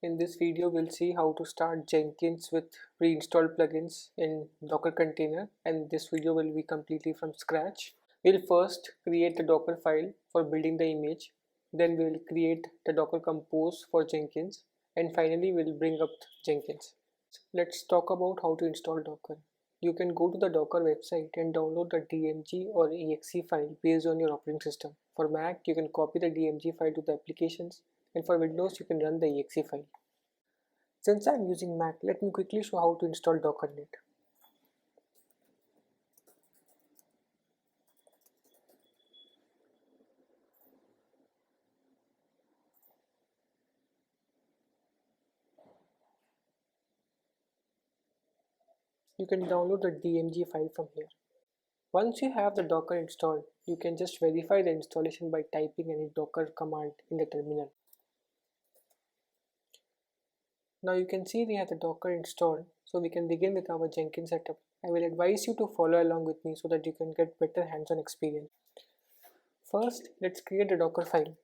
In this video, we'll see how to start Jenkins with pre-installed plugins in Docker container, and this video will be completely from scratch. We'll first create the Docker file for building the image, then we'll create the Docker compose for Jenkins, and finally we'll bring up Jenkins. Let's talk about how to install Docker. You can go to the Docker website and download the DMG or exe file based on your operating system. For Mac, you can copy the DMG file to the applications, and for Windows, you can run the exe file. Since I'm using Mac, let me quickly show how to install Docker.net. You can download the DMG file from here. Once you have the Docker installed, you can just verify the installation by typing any Docker command in the terminal. Now you can see we have the Docker installed, so we can begin with our Jenkins setup. I will advise you to follow along with me so that you can get better hands-on experience. First, let's create a Docker file.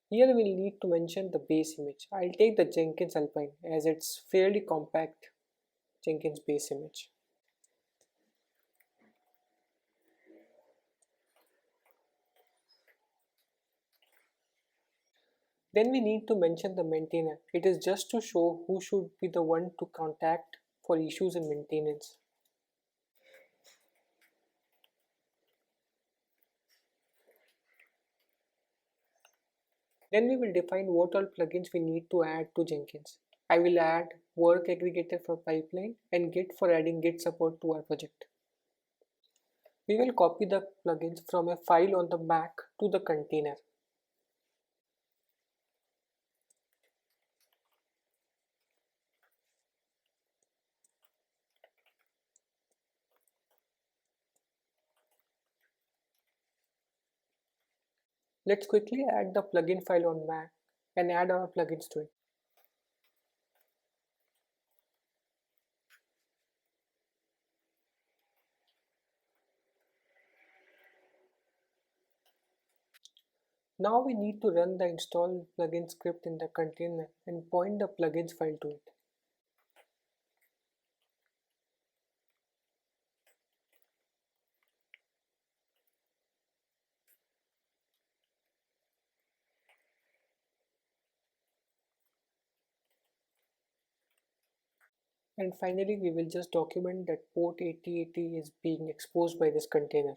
Here we'll need to mention the base image. I'll take the Jenkins Alpine as it's fairly compact Jenkins base image. Then we need to mention the maintainer. It is just to show who should be the one to contact for issues and maintenance. Then we will define what all plugins we need to add to Jenkins. I will add work aggregator for pipeline and Git for adding Git support to our project. We will copy the plugins from a file on the Mac to the container. Let's quickly add the plugin file on Mac and add our plugins to it. Now we need to run the install plugin script in the container and point the plugins file to it. And finally, we will just document that port 8080 is being exposed by this container.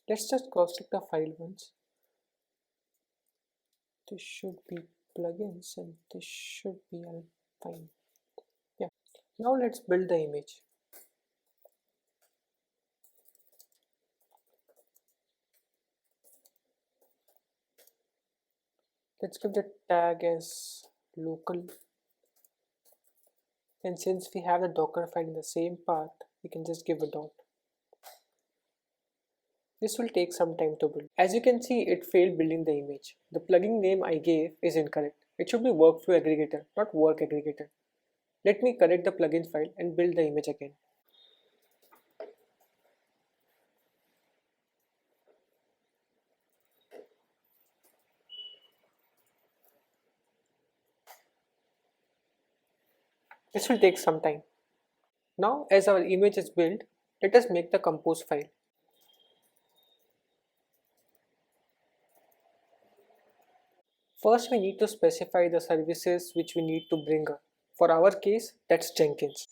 Let's just cross-check the file once. This should be plugins and this should be all fine. Yeah. Now let's build the image. Let's give the tag as local. And since we have the Docker file in the same path, we can just give a dot. This will take some time to build. As you can see, it failed building the image. The plugin name I gave is incorrect. It should be workflow aggregator, not work aggregator. Let me correct the plugin file and build the image again. This will take some time. Now, as our image is built, let us make the compose file. First, we need to specify the services which we need to bring up. For our case, that's Jenkins.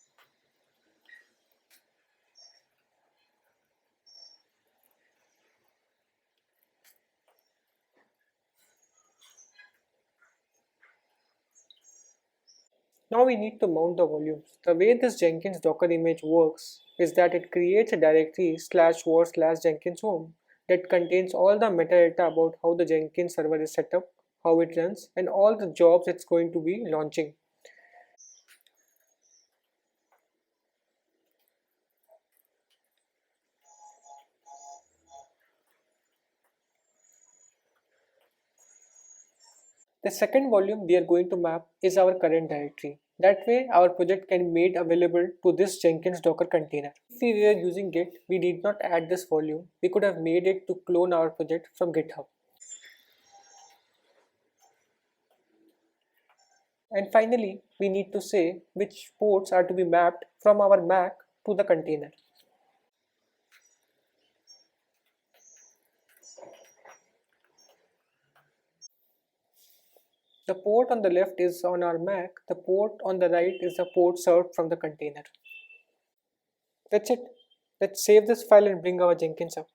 Now we need to mount the volumes. The way this Jenkins Docker image works is that it creates a directory /war/Jenkins home that contains all the metadata about how the Jenkins server is set up, how it runs, and all the jobs it's going to be launching. The second volume we are going to map is our current directory. That way our project can be made available to this Jenkins Docker container. If we were using Git, we need not add this volume. We could have made it to clone our project from GitHub. And finally, we need to say which ports are to be mapped from our Mac to the container. The port on the left is on our Mac, the port on the right is the port served from the container. That's it. Let's save this file and bring our Jenkins up.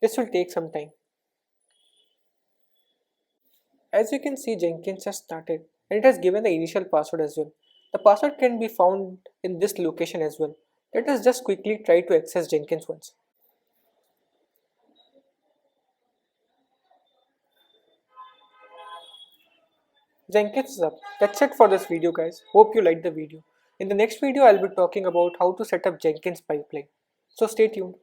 This will take some time. As you can see, Jenkins has started and it has given the initial password as well. The password can be found in this location as well. Let us just quickly try to access Jenkins once. Jenkins is up. That's it for this video, guys. Hope you liked the video. In the next video, I'll be talking about how to set up Jenkins pipeline. So stay tuned.